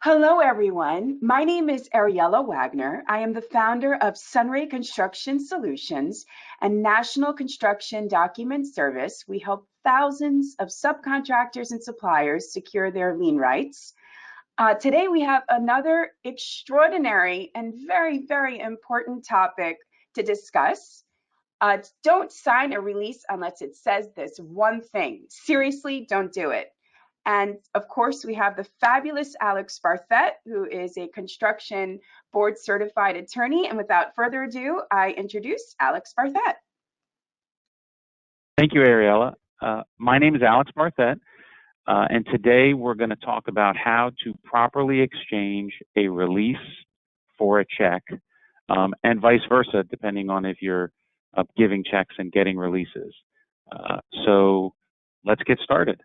Hello, everyone. My name is Ariella Wagner. I am the founder of SunRay Construction Solutions, a national construction document service. We help thousands of subcontractors and suppliers secure their lien rights. Today, we have another extraordinary and very, very important topic to discuss. Don't sign a release unless it says this one thing. Seriously, don't do it. And of course, we have the fabulous Alex Barthet, who is a construction board certified attorney. And without further ado, I introduce Alex Barthet. Thank you, Ariella. My name is Alex Barthet, and today we're going to talk about how to properly exchange a release for a check, and vice versa, depending on if you're giving checks and getting releases. So let's get started.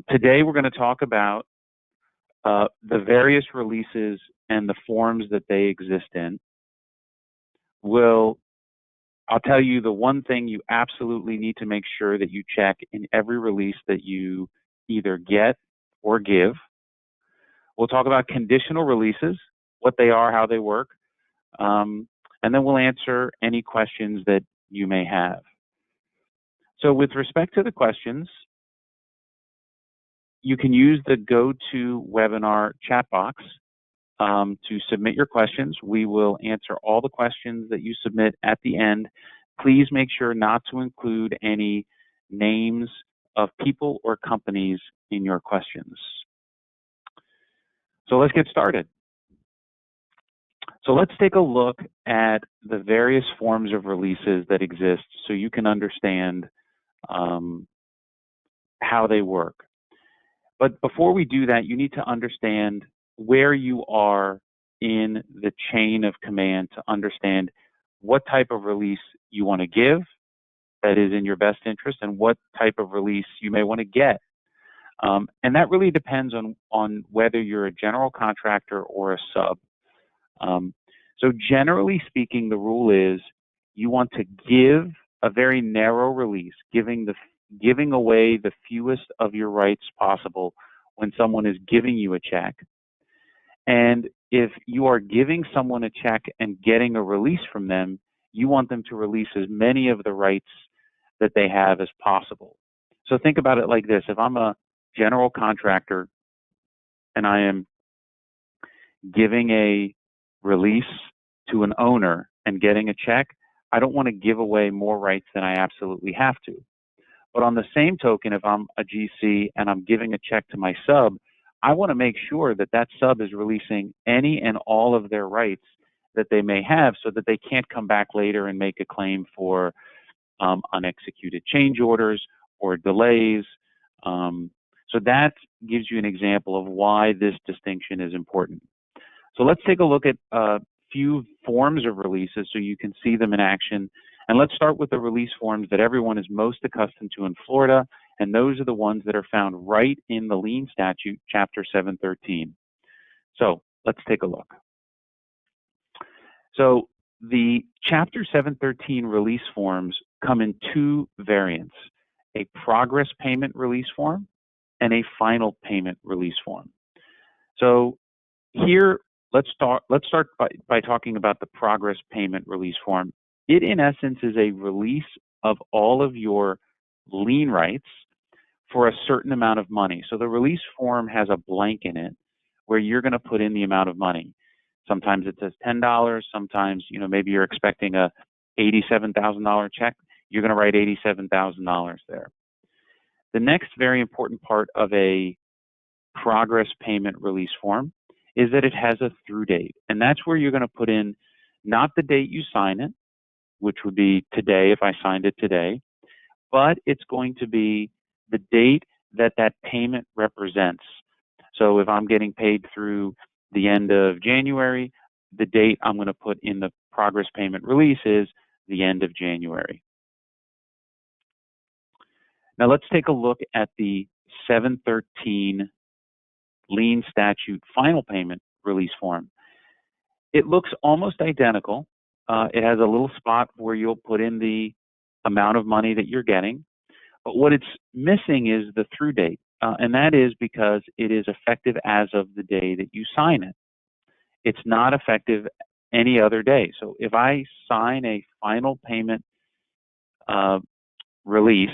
Today we're going to talk about the various releases and the forms that they exist in. I'll tell you the one thing you absolutely need to make sure that you check in every release that you either get or give. We'll talk about conditional releases, what they are, how they work, and then we'll answer any questions that you may have. So with respect to the questions, you can use the GoToWebinar chat box to submit your questions. We will answer all the questions that you submit at the end. Please make sure not to include any names of people or companies in your questions. So let's get started. So let's take a look at the various forms of releases that exist so you can understand how they work. But before we do that, you need to understand where you are in the chain of command to understand what type of release you want to give that is in your best interest and what type of release you may want to get. And that really depends on whether you're a general contractor or a sub. So generally speaking, the rule is you want to give a very narrow release, giving away the fewest of your rights possible when someone is giving you a check. And if you are giving someone a check and getting a release from them, you want them to release as many of the rights that they have as possible. So think about it like this. If I'm a general contractor and I am giving a release to an owner and getting a check, I don't want to give away more rights than I absolutely have to. But on the same token, if I'm a GC and I'm giving a check to my sub, I want to make sure that that sub is releasing any and all of their rights that they may have so that they can't come back later and make a claim for unexecuted change orders or delays. So that gives you an example of why this distinction is important. So let's take a look at a few forms of releases so you can see them in action. And let's start with the release forms that everyone is most accustomed to in Florida, and those are the ones that are found right in the lien statute, Chapter 713. So let's take a look. So the Chapter 713 release forms come in two variants, a progress payment release form and a final payment release form. So here, let's start by talking about the progress payment release form. It, in essence, is a release of all of your lien rights for a certain amount of money. So the release form has a blank in it where you're going to put in the amount of money. Sometimes it says $10. Sometimes, maybe you're expecting a $87,000 check. You're going to write $87,000 there. The next very important part of a progress payment release form is that it has a through date. And that's where you're going to put in not the date you sign it, which would be today if I signed it today, but it's going to be the date that that payment represents. So if I'm getting paid through the end of January, the date I'm going to put in the progress payment release is the end of January. Now let's take a look at the 713 lien statute final payment release form. It looks almost identical. It has a little spot where you'll put in the amount of money that you're getting, but what it's missing is the through date. and that is because it is effective as of the day that you sign it. It's not effective any other day. So if I sign a final payment release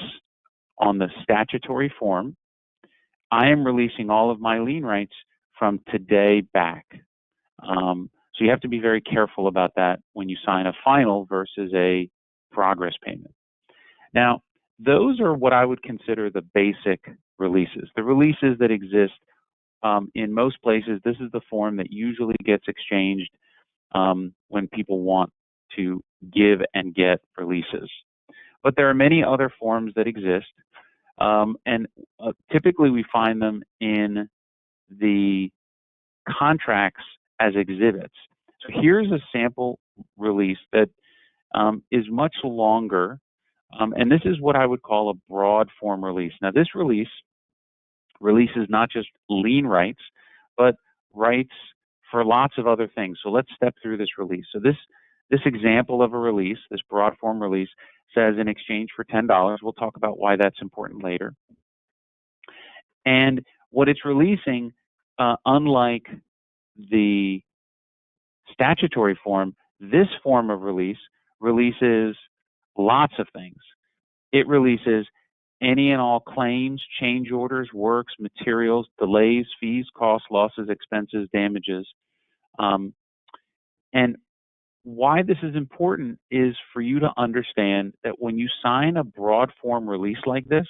on the statutory form, I am releasing all of my lien rights from today back. So you have to be very careful about that when you sign a final versus a progress payment. Now, those are what I would consider the basic releases. The releases that exist in most places, this is the form that usually gets exchanged when people want to give and get releases. But there are many other forms that exist, and typically we find them in the contracts as exhibits. So here's a sample release that is much longer, and this is what I would call a broad form release. Now this release releases not just lien rights, but rights for lots of other things. So let's step through this release. So this example of a release, this broad form release, says in exchange for $10, we'll talk about why that's important later. And what it's releasing, unlike the statutory form, this form of release releases lots of things. It releases any and all claims, change orders, works, materials, delays, fees, costs, losses, expenses, damages. And why this is important is for you to understand that when you sign a broad form release like this,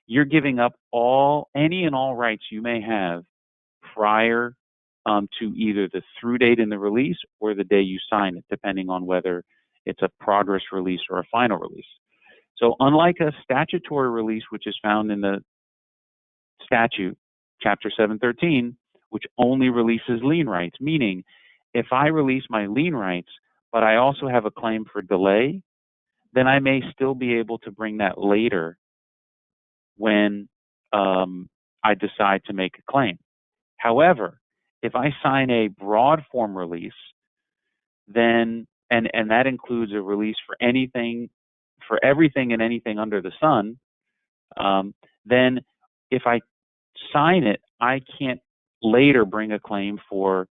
you're giving up any and all rights you may have prior to either the through date in the release or the day you sign it, depending on whether it's a progress release or a final release. So unlike a statutory release, which is found in the statute, Chapter 713, which only releases lien rights, meaning if I release my lien rights, but I also have a claim for delay, then I may still be able to bring that later when I decide to make a claim. However, if I sign a broad form release, then and that includes a release for everything and anything under the sun, then if I sign it, I can't later bring a claim for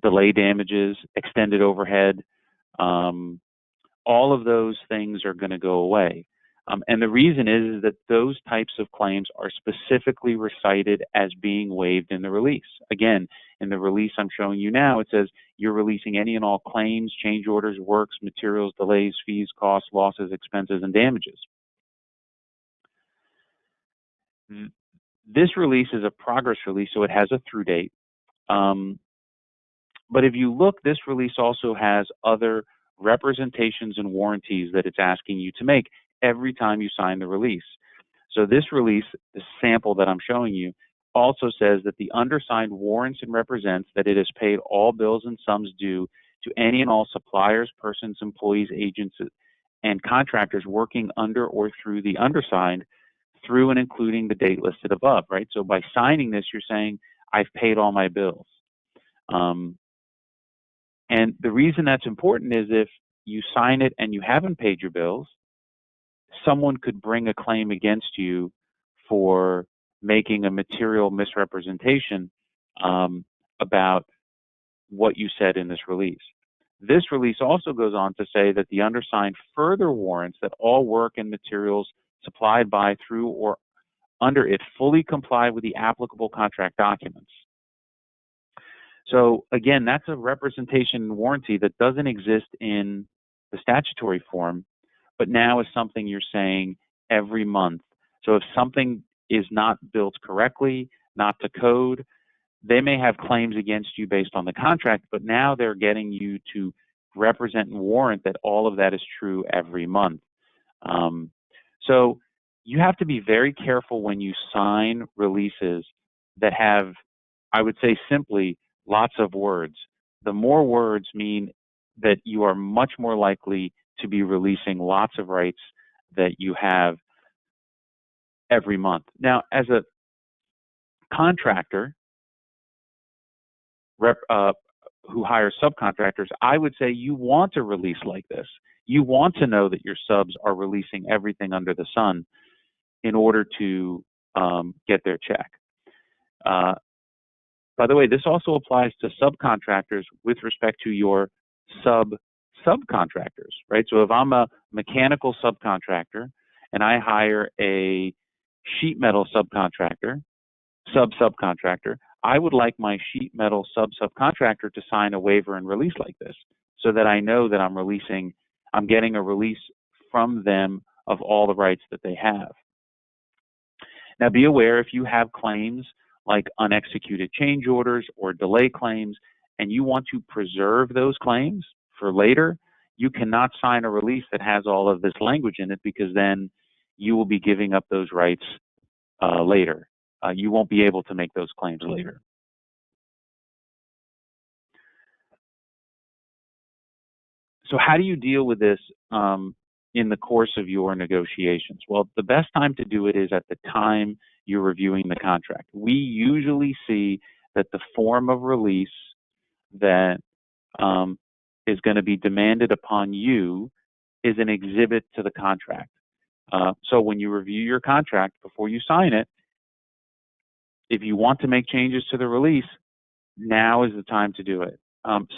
delay damages, extended overhead. All of those things are going to go away. And the reason is that those types of claims are specifically recited as being waived in the release. Again, in the release I'm showing you now, it says you're releasing any and all claims, change orders, works, materials, delays, fees, costs, losses, expenses, and damages. This release is a progress release, so it has a through date. But if you look, this release also has other representations and warranties that it's asking you to make every time you sign the release. So this release, the sample that I'm showing you, also says that the undersigned warrants and represents that it has paid all bills and sums due to any and all suppliers, persons, employees, agents, and contractors working under or through the undersigned through and including the date listed above, right? So by signing this, you're saying, I've paid all my bills. And the reason that's important is if you sign it and you haven't paid your bills, someone could bring a claim against you for making a material misrepresentation about what you said in this release. This release also goes on to say that the undersigned further warrants that all work and materials supplied by, through, or under it fully comply with the applicable contract documents. So again, that's a representation and warranty that doesn't exist in the statutory form, but now is something you're saying every month. So if something is not built correctly, not to code, they may have claims against you based on the contract, but now they're getting you to represent and warrant that all of that is true every month. So you have to be very careful when you sign releases that have, I would say simply, lots of words. The more words mean that you are much more likely to be releasing lots of rights that you have every month. Now, as a contractor who hires subcontractors, I would say you want a release like this. You want to know that your subs are releasing everything under the sun. in order to get their check. By the way, this also applies to subcontractors with respect to your subcontractors, right? So if I'm a mechanical subcontractor and I hire a sheet metal subcontractor, subcontractor, I would like my sheet metal subcontractor to sign a waiver and release like this, so that I know that I'm getting a release from them of all the rights that they have. Now, be aware, if you have claims like unexecuted change orders or delay claims, and you want to preserve those claims for later, you cannot sign a release that has all of this language in it, because then you will be giving up those rights later. You won't be able to make those claims later. So how do you deal with this in the course of your negotiations? Well, the best time to do it is at the time you're reviewing the contract. We usually see that the form of release that is going to be demanded upon you is an exhibit to the contract. So when you review your contract before you sign it, if you want to make changes to the release, now is the time to do it.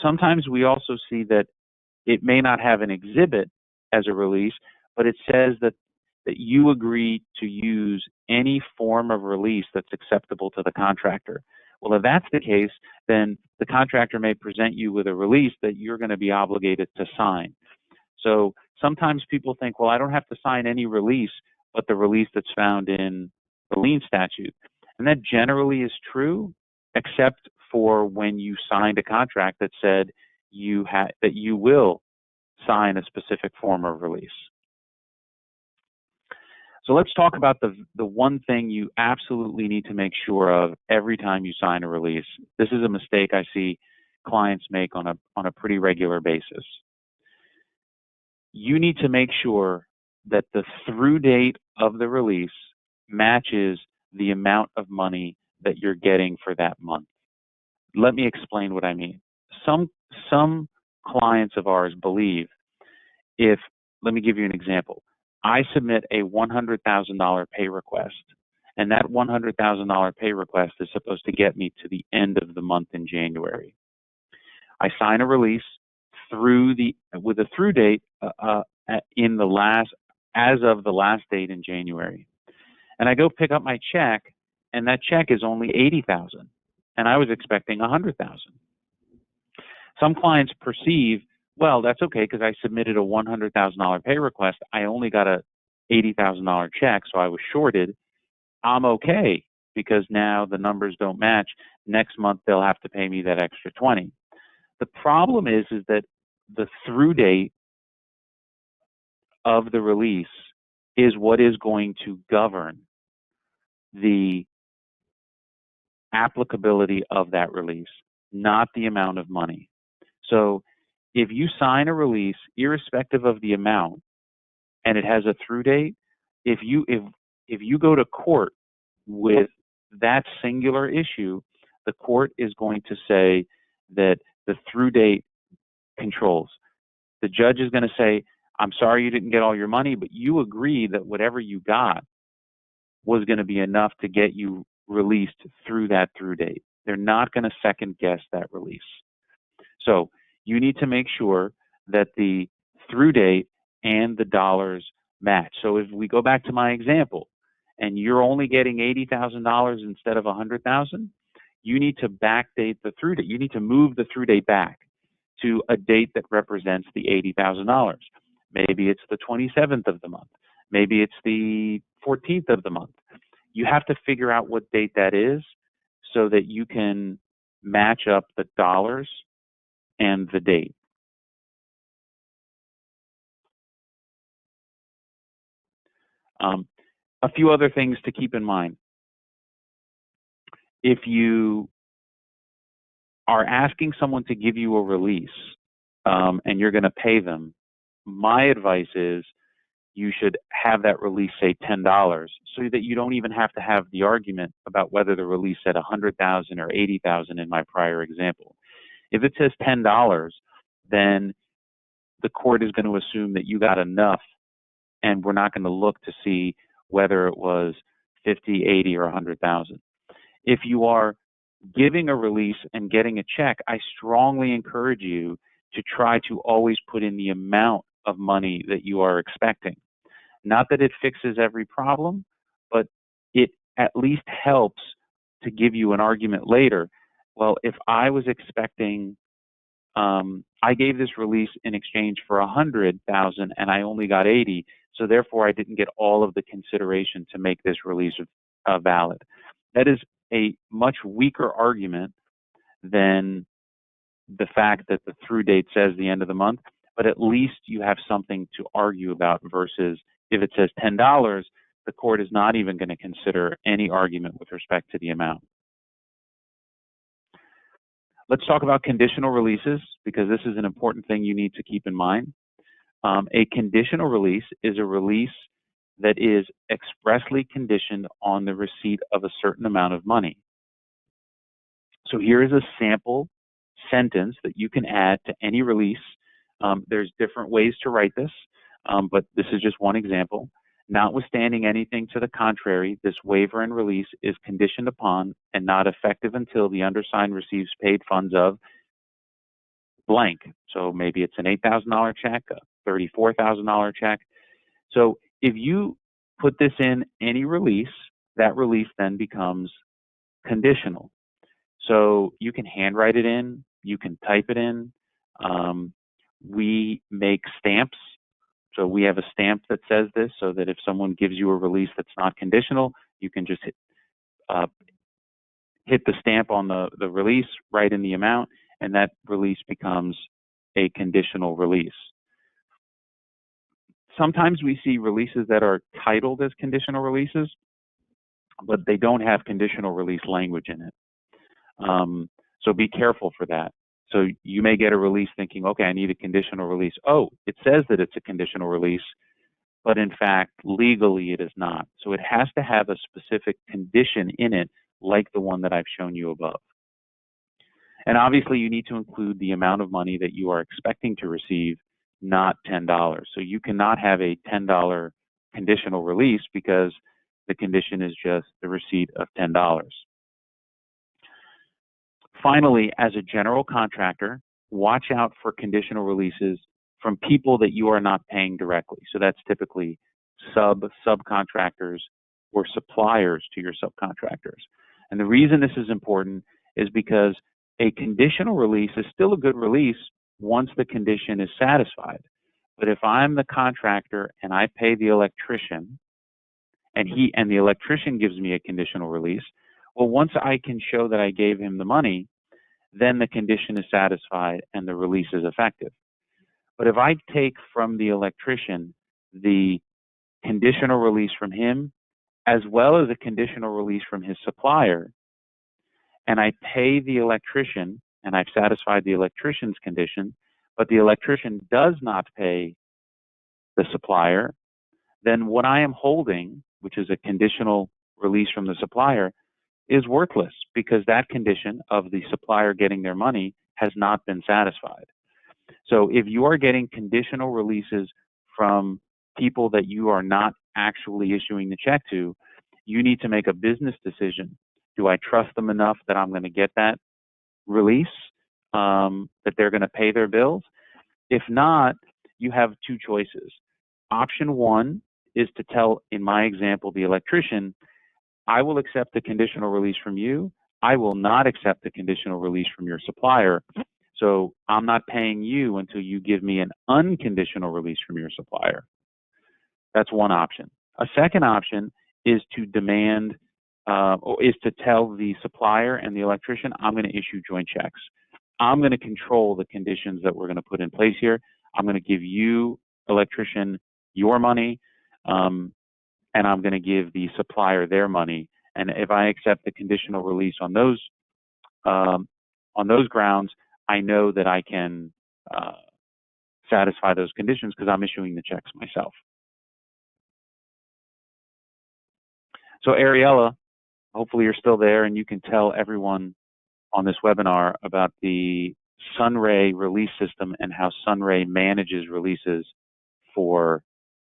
Sometimes we also see that it may not have an exhibit as a release, but it says that you agree to use any form of release that's acceptable to the contractor. Well, if that's the case, then the contractor may present you with a release that you're going to be obligated to sign. So sometimes people think, well, I don't have to sign any release but the release that's found in the lien statute. And that generally is true, except for when you signed a contract that said that you will sign a specific form of release. So let's talk about the one thing you absolutely need to make sure of every time you sign a release. This is a mistake I see clients make on a pretty regular basis. You need to make sure that the through date of the release matches the amount of money that you're getting for that month. Let me explain what I mean. Some clients of ours believe, let me give you an example. I submit a $100,000 pay request, and that $100,000 pay request is supposed to get me to the end of the month in January. I sign a release with a through date as of the last date in January, and I go pick up my check, and that check is only $80,000, and I was expecting $100,000. Some clients perceive, well, that's okay because I submitted a $100,000 pay request. I only got a $80,000 check, so I was shorted. I'm okay because now the numbers don't match. Next month they'll have to pay me that extra $20,000. The problem is that the through date of the release is what is going to govern the applicability of that release, not the amount of money. So if you sign a release, irrespective of the amount, and it has a through date, if you go to court with that singular issue, the court is going to say that the through date controls. The judge is going to say, I'm sorry you didn't get all your money, but you agree that whatever you got was going to be enough to get you released through that through date. They're not going to second guess that release. So you need to make sure that the through date and the dollars match. So if we go back to my example, and you're only getting $80,000 instead of $100,000, you need to backdate the through date. You need to move the through date back to a date that represents the $80,000. Maybe it's the 27th of the month. Maybe it's the 14th of the month. You have to figure out what date that is so that you can match up the dollars and the date. A few other things to keep in mind. If you are asking someone to give you a release and you're going to pay them, my advice is you should have that release say $10 so that you don't even have to have the argument about whether the release said $100,000 or $80,000 in my prior example. If it says $10, then the court is going to assume that you got enough, and we're not going to look to see whether it was 50, 80, or 100,000. If you are giving a release and getting a check, I strongly encourage you to try to always put in the amount of money that you are expecting. Not that it fixes every problem, but it at least helps to give you an argument later. Well, if I was expecting, I gave this release in exchange for 100,000 and I only got 80, so therefore I didn't get all of the consideration to make this release valid. That is a much weaker argument than the fact that the through date says the end of the month, but at least you have something to argue about versus if it says $10, the court is not even going to consider any argument with respect to the amount. Let's talk about conditional releases, because this is an important thing you need to keep in mind. A conditional release is a release that is expressly conditioned on the receipt of a certain amount of money. So here is a sample sentence that you can add to any release. There's different ways to write this, but this is just one example. Notwithstanding anything to the contrary, this waiver and release is conditioned upon and not effective until the undersigned receives paid funds of blank. So maybe it's an $8,000 check, a $34,000 check. So if you put this in any release, that release then becomes conditional. So you can handwrite it in, you can type it in. We make stamps. So we have a stamp that says this, so that if someone gives you a release that's not conditional, you can just hit the stamp on the release, write in the amount, and that release becomes a conditional release. Sometimes we see releases that are titled as conditional releases, but they don't have conditional release language in it. So be careful for that. So you may get a release thinking, okay, I need a conditional release. Oh, it says that it's a conditional release, but in fact, legally it is not. So it has to have a specific condition in it, like the one that I've shown you above. And obviously you need to include the amount of money that you are expecting to receive, not $10. So you cannot have a $10 conditional release because the condition is just the receipt of $10. Finally, as a general contractor, watch out for conditional releases from people that you are not paying directly. So that's typically subcontractors or suppliers to your subcontractors. And the reason this is important is because a conditional release is still a good release once the condition is satisfied. But if I'm the contractor and I pay the electrician and the electrician gives me a conditional release, well, once I can show that I gave him the money, then the condition is satisfied and the release is effective. But if I take from the electrician the conditional release from him, as well as a conditional release from his supplier, and I pay the electrician and I've satisfied the electrician's condition, but the electrician does not pay the supplier, then what I am holding, which is a conditional release from the supplier, is worthless because that condition of the supplier getting their money has not been satisfied. So if you are getting conditional releases from people that you are not actually issuing the check to, you need to make a business decision. Do I trust them enough that I'm going to get that release, that they're going to pay their bills? If not, you have two choices. Option one is to tell, in my example, the electrician, I will accept the conditional release from you. I will not accept the conditional release from your supplier. So I'm not paying you until you give me an unconditional release from your supplier. That's one option. A second option is to demand, or is to tell the supplier and the electrician, I'm going to issue joint checks. I'm going to control the conditions that we're going to put in place here. I'm going to give you, electrician, your money, and I'm going to give the supplier their money. And if I accept the conditional release on those grounds, I know that I can satisfy those conditions because I'm issuing the checks myself. So Ariella, hopefully you're still there and you can tell everyone on this webinar about the SunRay release system and how SunRay manages releases for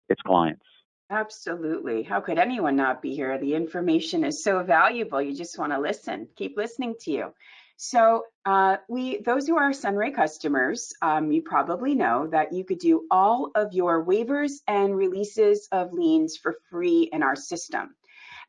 its clients. Absolutely. How could anyone not be here? The information is so valuable. You just want to listen, keep listening to you. So those who are SunRay customers, you probably know that you could do all of your waivers and releases of liens for free in our system.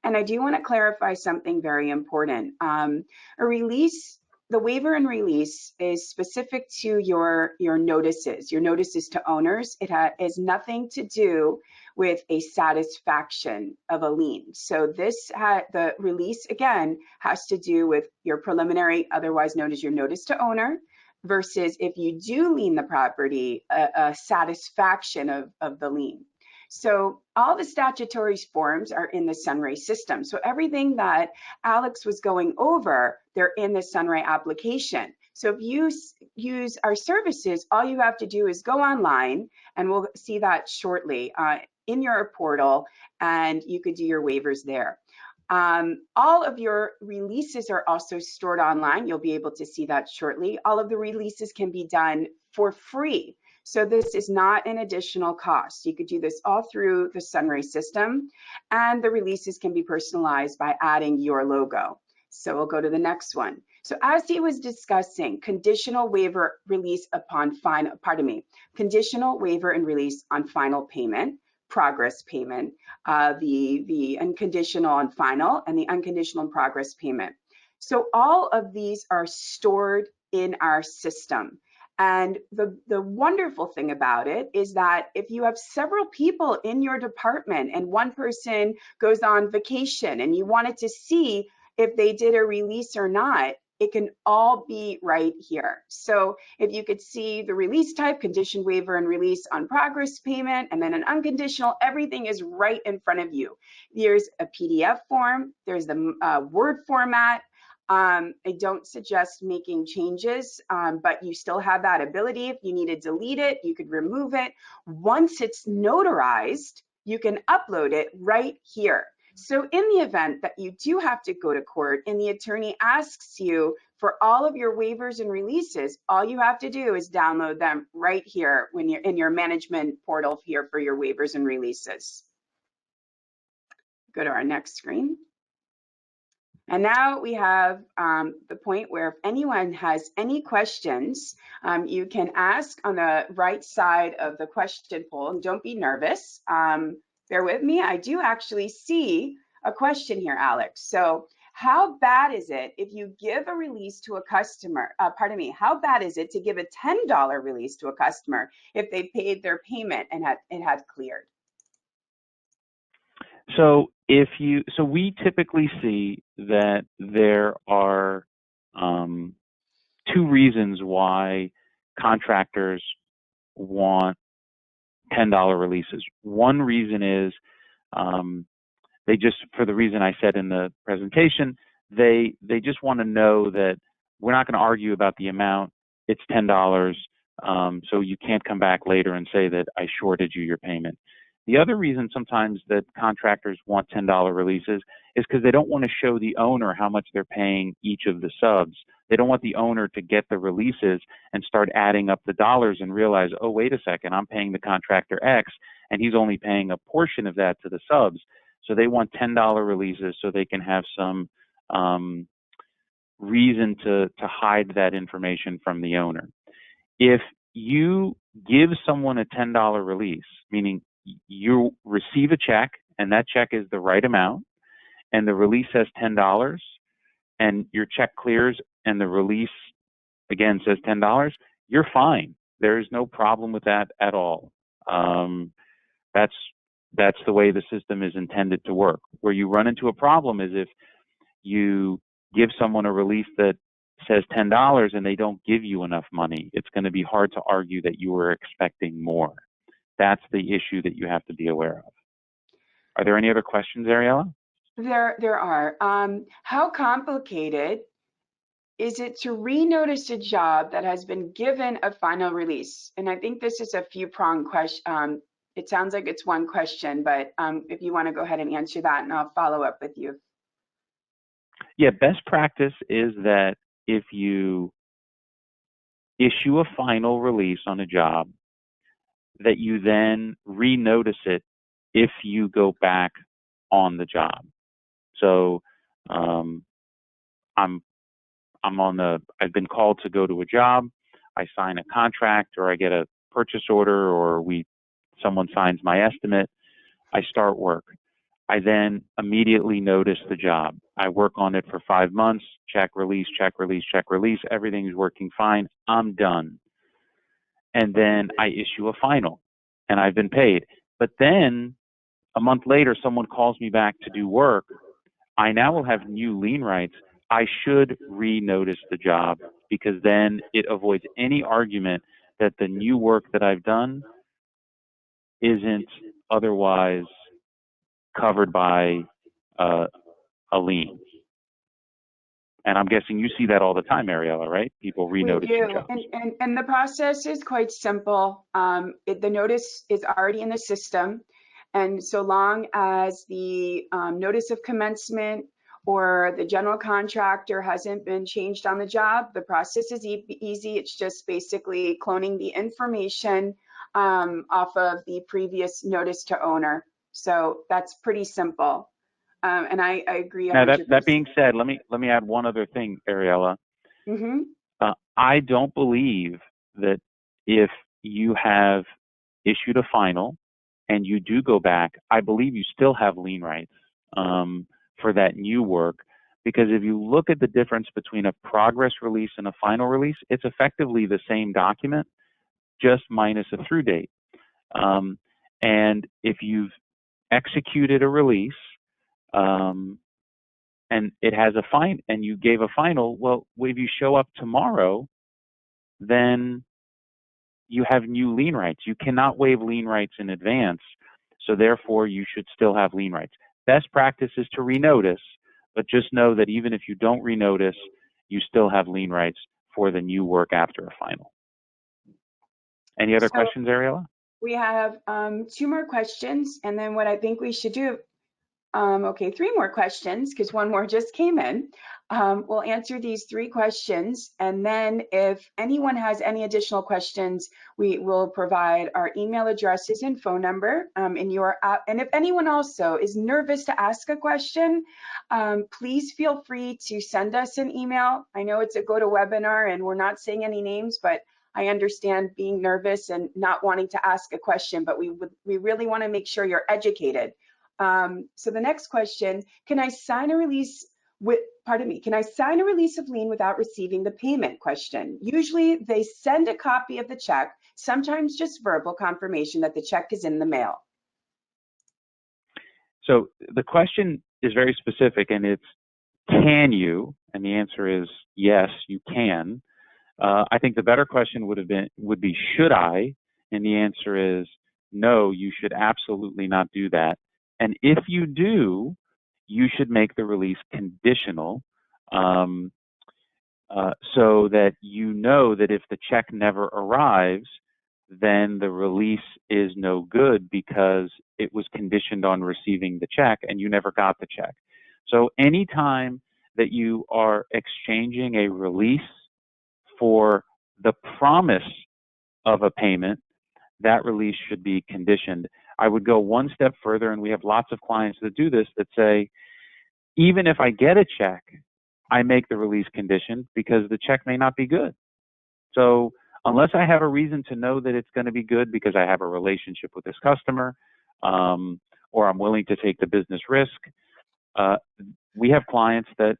And I do want to clarify something very important. A release, the waiver and release is specific to your notices to owners. It has nothing to do with a satisfaction of a lien. So the release again has to do with your preliminary, otherwise known as your notice to owner, versus if you do lien the property, a satisfaction of the lien. So all the statutory forms are in the SunRay system. So everything that Alex was going over, they're in the SunRay application. So if you use our services, all you have to do is go online, and we'll see that shortly in your portal, and you could do your waivers there. All of your releases are also stored online. You'll be able to see that shortly. All of the releases can be done for free. So this is not an additional cost. You could do this all through the SunRay system, and the releases can be personalized by adding your logo. So we'll go to the next one. So as he was discussing, conditional waiver release upon conditional waiver and release on final payment, progress payment, the unconditional and final, and the unconditional and progress payment. So all of these are stored in our system. And the wonderful thing about it is that if you have several people in your department and one person goes on vacation and you wanted to see if they did a release or not, it can all be right here. So if you could see the release type, condition waiver and release on progress payment, and then an unconditional, everything is right in front of you. There's a PDF form, there's the Word format. I don't suggest making changes, but you still have that ability. If you need to delete it, you could remove it. Once it's notarized, you can upload it right here. So in the event that you do have to go to court and the attorney asks you for all of your waivers and releases, all you have to do is download them right here when you're in your management portal here for your waivers and releases. Go to our next screen. And now we have the point where if anyone has any questions, you can ask on the right side of the question poll, and don't be nervous. Bear with me. I do actually see a question here, Alex. So how bad is it if you give a release to a customer, how bad is it to give a $10 release to a customer if they paid their payment and it had cleared? So we typically see that there are two reasons why contractors want $10 releases. One reason is they just, for the reason I said in the presentation, they just want to know that we're not going to argue about the amount. It's $10, so you can't come back later and say that I shorted you your payment. The other reason sometimes that contractors want $10 releases is because they don't want to show the owner how much they're paying each of the subs. They don't want the owner to get the releases and start adding up the dollars and realize, oh, wait a second, I'm paying the contractor X and he's only paying a portion of that to the subs. So they want $10 releases so they can have some reason to hide that information from the owner. If you give someone a $10 release, meaning you receive a check and that check is the right amount and the release says $10 and your check clears and the release again says $10, you're fine. There's no problem with that at all. That's the way the system is intended to work. Where you run into a problem is if you give someone a release that says $10 and they don't give you enough money. It's going to be hard to argue that you were expecting more. That's the issue that you have to be aware of. Are there any other questions, Ariella? There are. How complicated is it to renotice a job that has been given a final release? And I think this is a few-pronged question. It sounds like it's one question, but if you want to go ahead and answer that, and I'll follow up with you. Yeah, best practice is that if you issue a final release on a job, that you then renotice it if you go back on the job. So I've been called to go to a job, I sign a contract, or I get a purchase order, or someone signs my estimate, I start work. I then immediately notice the job. I work on it for 5 months, check, release, check, release, check, release. Everything's working fine. I'm done. And then I issue a final, and I've been paid. But then a month later, someone calls me back to do work. I now will have new lien rights. I should re-notice the job, because then it avoids any argument that the new work that I've done isn't otherwise covered by a lien. And I'm guessing you see that all the time, Ariella, right? People We re-noticing do, jobs. and the process is quite simple. The notice is already in the system, and so long as the notice of commencement or the general contractor hasn't been changed on the job, the process is easy. It's just basically cloning the information off of the previous notice to owner. So that's pretty simple. And I agree Now 100%. that being said, let me add one other thing, Ariella. Mm-hmm. I don't believe that if you have issued a final and you do go back, I believe you still have lien rights for that new work. Because if you look at the difference between a progress release and a final release, it's effectively the same document, just minus a through date. And if you've executed a release and it has a fine, and you gave a final, well, if you show up tomorrow, then you have new lien rights. You cannot waive lien rights in advance, so therefore you should still have lien rights. Best practice is to renotice, but just know that even if you don't renotice, you still have lien rights for the new work after a final. Any other questions, Ariella? We have 2 more questions, and then what I think we should do, okay, 3 more questions, because 1 more just came in. We'll answer these 3 questions, and then if anyone has any additional questions, we will provide our email addresses and phone number in your app. And if anyone also is nervous to ask a question, please feel free to send us an email. I know it's a GoToWebinar, and we're not saying any names, but I understand being nervous and not wanting to ask a question, but we really want to make sure you're educated. So the next question, can I sign a release of lien without receiving the payment? Question. Usually they send a copy of the check, sometimes just verbal confirmation that the check is in the mail. So the question is very specific, and it's, can you? And the answer is yes, you can. I think the better question would be, should I? And the answer is no, you should absolutely not do that. And if you do, you should make the release conditional, so that you know that if the check never arrives, then the release is no good because it was conditioned on receiving the check and you never got the check. So anytime that you are exchanging a release for the promise of a payment, that release should be conditioned. I would go one step further, and we have lots of clients that do this, that say, even if I get a check, I make the release conditioned because the check may not be good. So unless I have a reason to know that it's going to be good because I have a relationship with this customer, or I'm willing to take the business risk, we have clients that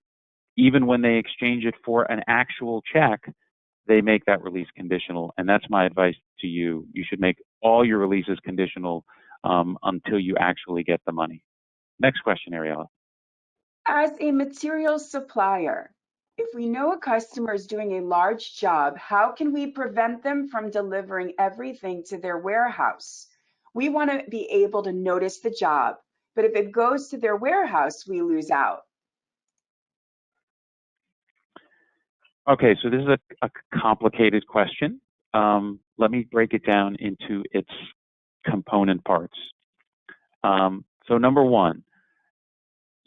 even when they exchange it for an actual check, they make that release conditional. And that's my advice to you. You should make all your releases conditional until you actually get the money. Next question, Ariella. As a material supplier, if we know a customer is doing a large job, how can we prevent them from delivering everything to their warehouse? We want to be able to notice the job, but if it goes to their warehouse, we lose out. Okay, so this is a complicated question. Let me break it down into its component parts. So number one,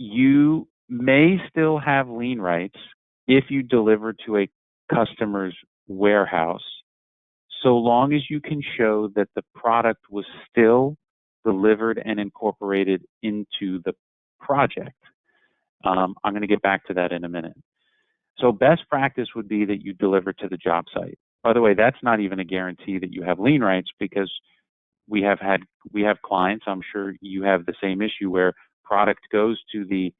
you may still have lien rights if you deliver to a customer's warehouse, so long as you can show that the product was still delivered and incorporated into the project. I'm going to get back to that in a minute. So best practice would be that you deliver to the job site. By the way, that's not even a guarantee that you have lien rights, because we have clients, I'm sure you have the same issue, where product goes to the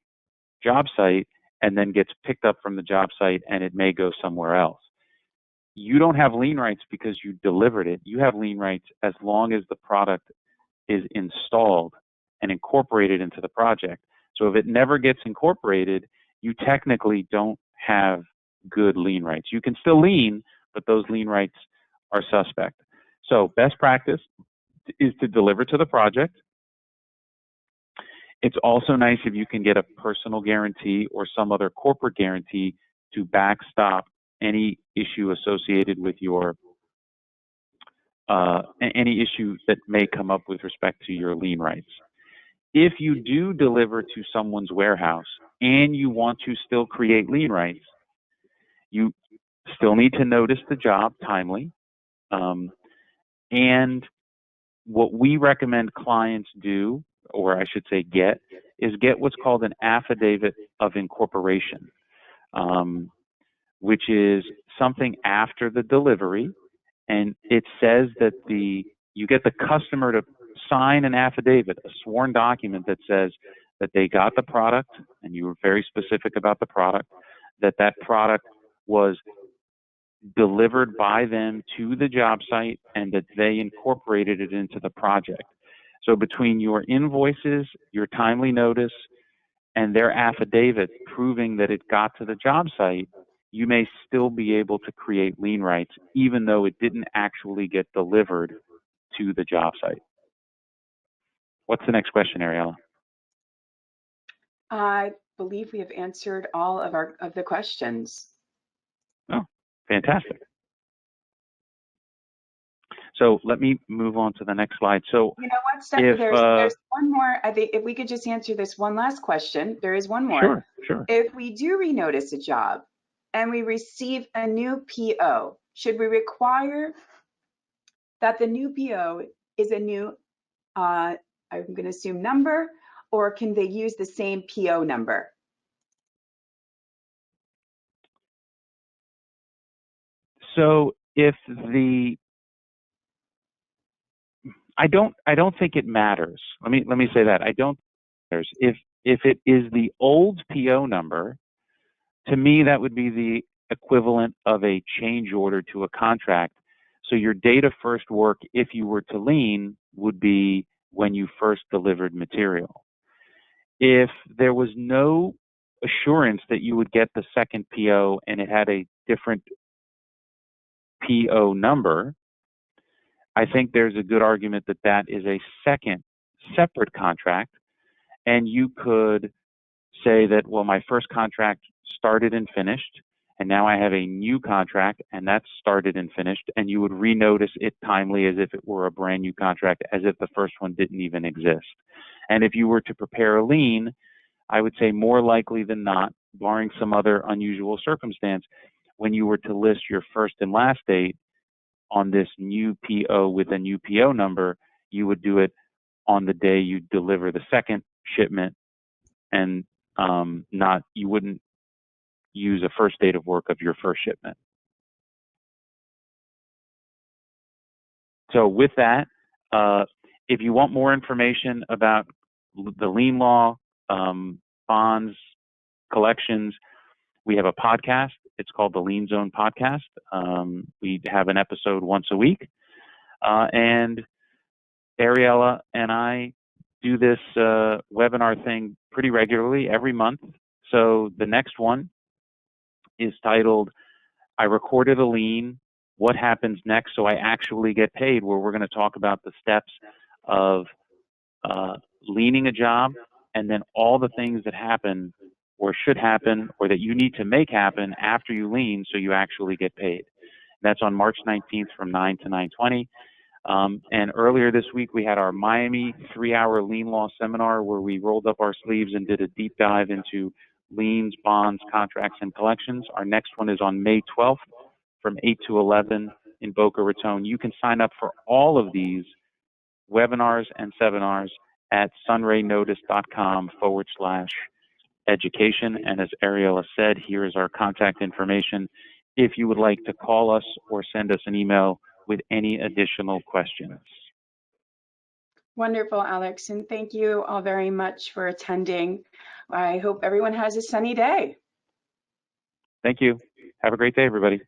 job site and then gets picked up from the job site and it may go somewhere else. You don't have lien rights because you delivered it. You have lien rights as long as the product is installed and incorporated into the project. So if it never gets incorporated, you technically don't have good lien rights. You can still lien, but those lien rights are suspect. So best practice is to deliver to the project. It's also nice if you can get a personal guarantee or some other corporate guarantee to backstop any issue associated with your any issue that may come up with respect to your lien rights. If you do deliver to someone's warehouse and you want to still create lien rights, you still need to notice the job timely. And what we recommend clients do, or I should say get, is get what's called an affidavit of incorporation, which is something after the delivery. And it says that you get the customer to sign an affidavit, a sworn document that says that they got the product, and you were very specific about the product, that product was delivered by them to the job site and that they incorporated it into the project. So between your invoices, your timely notice, and their affidavit proving that it got to the job site, you may still be able to create lien rights, even though it didn't actually get delivered to the job site. What's the next question, Ariella? I believe we have answered all of the questions. Oh, fantastic. So let me move on to the next slide. So you know what, Steph, there's one more. I think if we could just answer this one last question. There is one more. Sure. If we do renotice a job and we receive a new PO, should we require that the new PO is a new, I'm going to assume, number, or can they use the same PO number? So if I don't think it matters. Let me say that. I don't think it matters. If it is the old PO number, to me that would be the equivalent of a change order to a contract. So your date of first work, if you were to lien, would be when you first delivered material. If there was no assurance that you would get the second PO and it had a different PO number, I think there's a good argument that that is a second separate contract, and you could say that, well, my first contract started and finished, and now I have a new contract, and that's started and finished, and you would renotice it timely as if it were a brand new contract, as if the first one didn't even exist. And if you were to prepare a lien, I would say more likely than not, barring some other unusual circumstance, when you were to list your first and last date on this new PO with a new PO number, you would do it on the day you deliver the second shipment, and you wouldn't use a first date of work of your first shipment. So with that, if you want more information about the lien law, bonds, collections, we have a podcast. It's called the Lien Zone Podcast. We have an episode once a week. And Ariella and I do this webinar thing pretty regularly every month. So the next one is titled, I Recorded a Lien, What Happens Next So I Actually Get Paid, where we're going to talk about the steps of liening a job and then all the things that happen or should happen or that you need to make happen after you lien so you actually get paid. That's on March 19th from 9 to 9:20. And earlier this week, we had our Miami 3-hour lien law seminar where we rolled up our sleeves and did a deep dive into liens, bonds, contracts, and collections. Our next one is on May 12th from 8 to 11 in Boca Raton. You can sign up for all of these webinars and seminars at sunraynotice.com/education. And as Ariella said, here is our contact information if you would like to call us or send us an email with any additional questions. Wonderful, Alex, and thank you all very much for attending. I hope everyone has a sunny day. Thank you. Have a great day, everybody.